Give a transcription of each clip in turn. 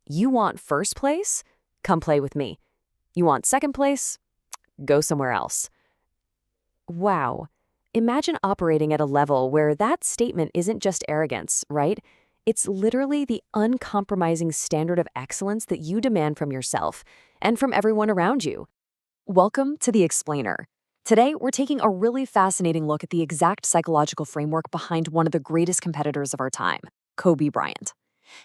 You want first place? Come play with me. You want second place? Go somewhere else. Wow. Imagine operating at a level where that statement isn't just arrogance, right? It's literally the uncompromising standard of excellence that you demand from yourself and from everyone around you. Welcome to The Explainer. Today, we're taking a really fascinating look at the exact psychological framework behind one of the greatest competitors of our time, Kobe Bryant.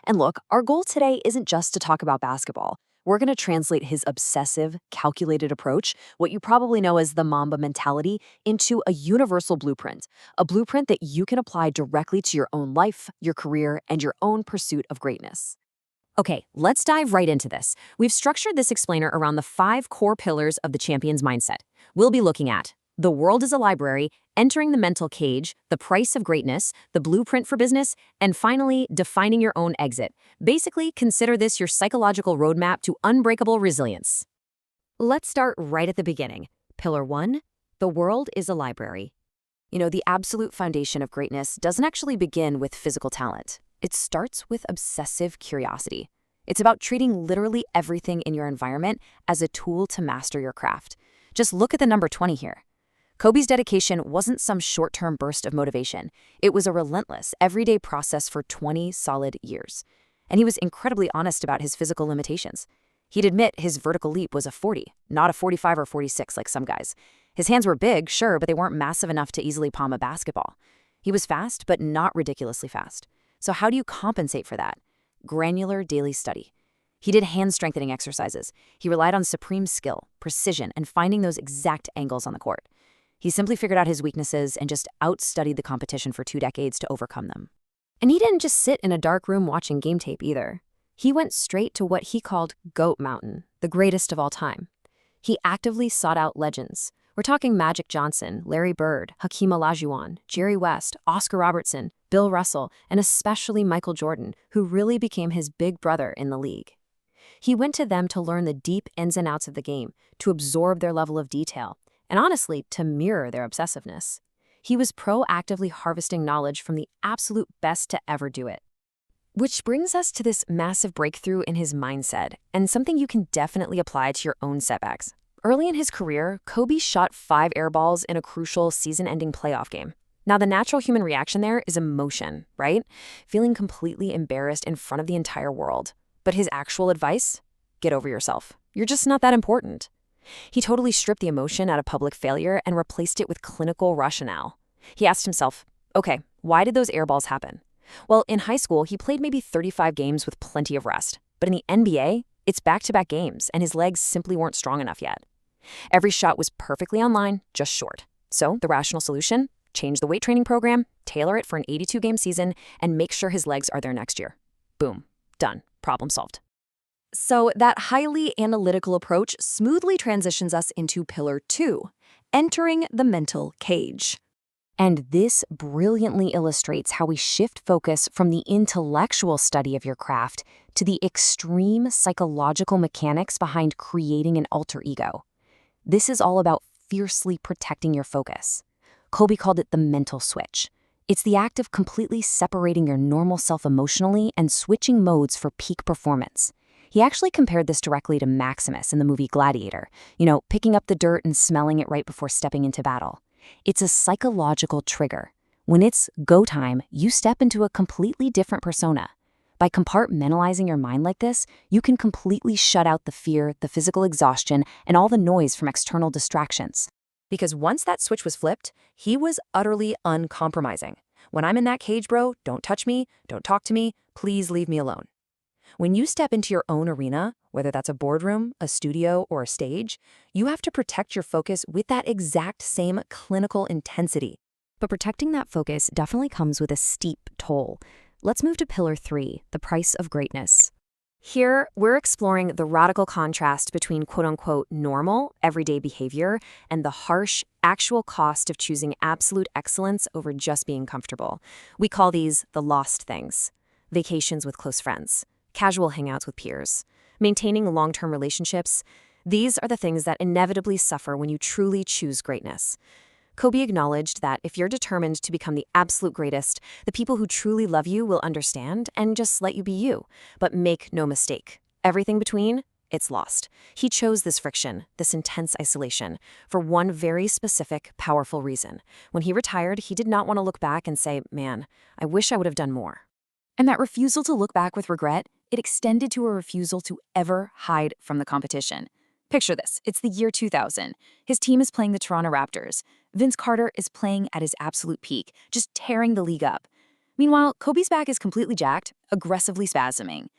And look, our goal today isn't just to talk about basketball. We're going to translate his obsessive, calculated approach, what you probably know as the Mamba mentality, into a universal blueprint, a blueprint that you can apply directly to your own life, your career, and your own pursuit of greatness. Okay, let's dive right into this. We've structured this explainer around the 5 core pillars of the champion's mindset. We'll be looking at the world is a library, entering the mental cage, the price of greatness, the blueprint for business, and finally, defining your own exit. Basically, consider this your psychological roadmap to unbreakable resilience. Let's start right at the beginning. Pillar 1, the world is a library. The absolute foundation of greatness doesn't actually begin with physical talent. It starts with obsessive curiosity. It's about treating literally everything in your environment as a tool to master your craft. Just look at the number 20 here. Kobe's dedication wasn't some short-term burst of motivation. It was a relentless, everyday process for 20 solid years. And he was incredibly honest about his physical limitations. He'd admit his vertical leap was a 40, not a 45 or 46 like some guys. His hands were big, sure, but they weren't massive enough to easily palm a basketball. He was fast, but not ridiculously fast. So how do you compensate for that? Granular daily study. He did hand-strengthening exercises. He relied on supreme skill, precision, and finding those exact angles on the court. He simply figured out his weaknesses and just outstudied the competition for 2 decades to overcome them. And he didn't just sit in a dark room watching game tape either. He went straight to what he called GOAT Mountain, the greatest of all time. He actively sought out legends. We're talking Magic Johnson, Larry Bird, Hakeem Olajuwon, Jerry West, Oscar Robertson, Bill Russell, and especially Michael Jordan, who really became his big brother in the league. He went to them to learn the deep ins and outs of the game, to absorb their level of detail, and honestly, to mirror their obsessiveness. He was proactively harvesting knowledge from the absolute best to ever do it. Which brings us to this massive breakthrough in his mindset, and something you can definitely apply to your own setbacks. Early in his career, Kobe shot 5 air balls in a crucial season-ending playoff game. Now, the natural human reaction there is emotion, right? Feeling completely embarrassed in front of the entire world. But his actual advice? Get over yourself. You're just not that important. He totally stripped the emotion out of public failure and replaced it with clinical rationale. He asked himself, okay, why did those air balls happen? Well, in high school, he played maybe 35 games with plenty of rest. But in the NBA, it's back-to-back games, and his legs simply weren't strong enough yet. Every shot was perfectly on line, just short. So the rational solution? Change the weight training program, tailor it for an 82-game season, and make sure his legs are there next year. Boom. Done. Problem solved. So that highly analytical approach smoothly transitions us into Pillar 2, entering the mental cage. And this brilliantly illustrates how we shift focus from the intellectual study of your craft to the extreme psychological mechanics behind creating an alter ego. This is all about fiercely protecting your focus. Kobe called it the mental switch. It's the act of completely separating your normal self emotionally and switching modes for peak performance. He actually compared this directly to Maximus in the movie Gladiator, picking up the dirt and smelling it right before stepping into battle. It's a psychological trigger. When it's go time, you step into a completely different persona. By compartmentalizing your mind like this, you can completely shut out the fear, the physical exhaustion, and all the noise from external distractions. Because once that switch was flipped, he was utterly uncompromising. When I'm in that cage, bro, don't touch me, don't talk to me, please leave me alone. When you step into your own arena, whether that's a boardroom, a studio, or a stage, you have to protect your focus with that exact same clinical intensity. But protecting that focus definitely comes with a steep toll. Let's move to Pillar 3, the price of greatness. Here, we're exploring the radical contrast between quote-unquote normal, everyday behavior and the harsh, actual cost of choosing absolute excellence over just being comfortable. We call these the lost things. Vacations with close friends, casual hangouts with peers, maintaining long-term relationships. These are the things that inevitably suffer when you truly choose greatness. Kobe acknowledged that if you're determined to become the absolute greatest, the people who truly love you will understand and just let you be you. But make no mistake, everything between, it's lost. He chose this friction, this intense isolation, for one very specific, powerful reason. When he retired, he did not want to look back and say, man, I wish I would have done more. And that refusal to look back with regret, it extended to a refusal to ever hide from the competition. Picture this, it's the year 2000. His team is playing the Toronto Raptors. Vince Carter is playing at his absolute peak, just tearing the league up. Meanwhile, Kobe's back is completely jacked, aggressively spasming.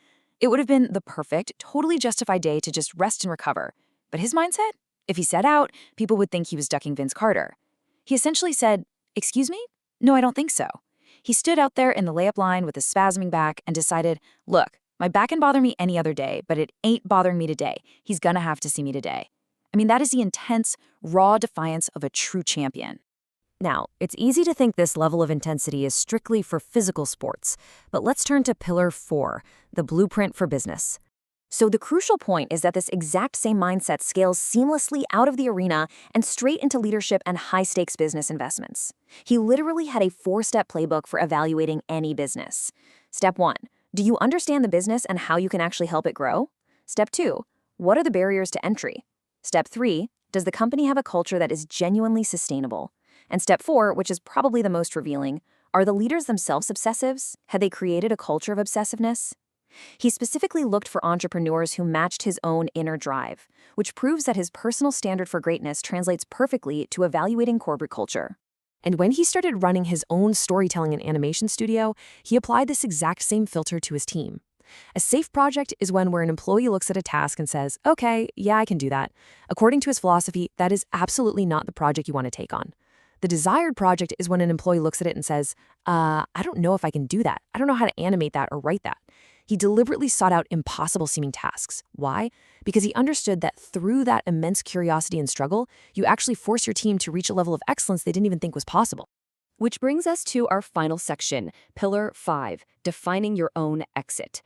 It would have been the perfect, totally justified day to just rest and recover. But his mindset? If he set out, people would think he was ducking Vince Carter. He essentially said, "Excuse me? No, I don't think so." He stood out there in the layup line with his spasming back and decided, look, my back can bother me any other day, but it ain't bothering me today. He's gonna have to see me today. I mean, that is the intense, raw defiance of a true champion. Now, it's easy to think this level of intensity is strictly for physical sports, but let's turn to Pillar 4, the blueprint for business. So the crucial point is that this exact same mindset scales seamlessly out of the arena and straight into leadership and high-stakes business investments. He literally had a 4-step playbook for evaluating any business. Step 1, do you understand the business and how you can actually help it grow? Step 2, what are the barriers to entry? Step 3, does the company have a culture that is genuinely sustainable? And step 4, which is probably the most revealing, are the leaders themselves obsessives? Had they created a culture of obsessiveness? He specifically looked for entrepreneurs who matched his own inner drive, which proves that his personal standard for greatness translates perfectly to evaluating corporate culture. And when he started running his own storytelling and animation studio, he applied this exact same filter to his team. A safe project is one where an employee looks at a task and says, okay, yeah, I can do that. According to his philosophy, that is absolutely not the project you want to take on. The desired project is when an employee looks at it and says, I don't know if I can do that. I don't know how to animate that or write that. He deliberately sought out impossible-seeming tasks. Why? Because he understood that through that immense curiosity and struggle, you actually force your team to reach a level of excellence they didn't even think was possible. Which brings us to our final section, Pillar 5, defining your own exit.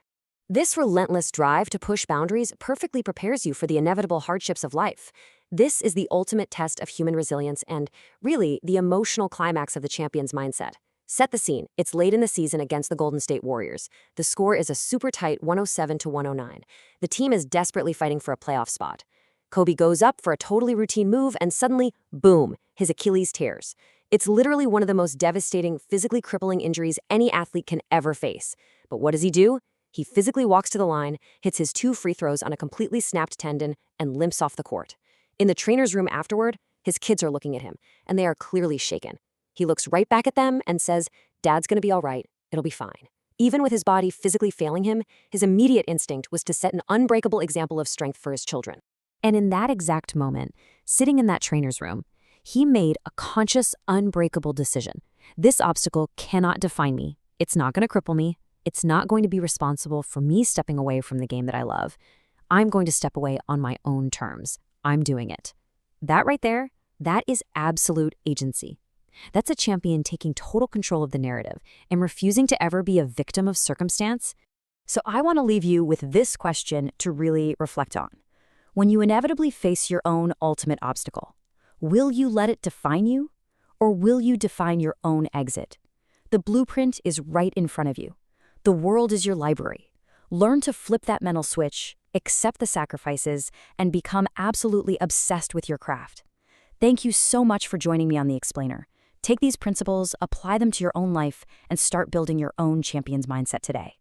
This relentless drive to push boundaries perfectly prepares you for the inevitable hardships of life. This is the ultimate test of human resilience and, really, the emotional climax of the champion's mindset. Set the scene. It's late in the season against the Golden State Warriors. The score is a super tight 107-109. The team is desperately fighting for a playoff spot. Kobe goes up for a totally routine move and suddenly, boom, his Achilles tears. It's literally one of the most devastating, physically crippling injuries any athlete can ever face. But what does he do? He physically walks to the line, hits his 2 free throws on a completely snapped tendon, and limps off the court. In the trainer's room afterward, his kids are looking at him, and they are clearly shaken. He looks right back at them and says, Dad's gonna be all right. It'll be fine. Even with his body physically failing him, his immediate instinct was to set an unbreakable example of strength for his children. And in that exact moment, sitting in that trainer's room, he made a conscious, unbreakable decision. This obstacle cannot define me. It's not gonna cripple me. It's not going to be responsible for me stepping away from the game that I love. I'm going to step away on my own terms. I'm doing it. That right there, that is absolute agency. That's a champion taking total control of the narrative and refusing to ever be a victim of circumstance. So I want to leave you with this question to really reflect on. When you inevitably face your own ultimate obstacle, will you let it define you, or will you define your own exit? The blueprint is right in front of you. The world is your library. Learn to flip that mental switch, accept the sacrifices, and become absolutely obsessed with your craft. Thank you so much for joining me on The Explainer. Take these principles, apply them to your own life, and start building your own champion's mindset today.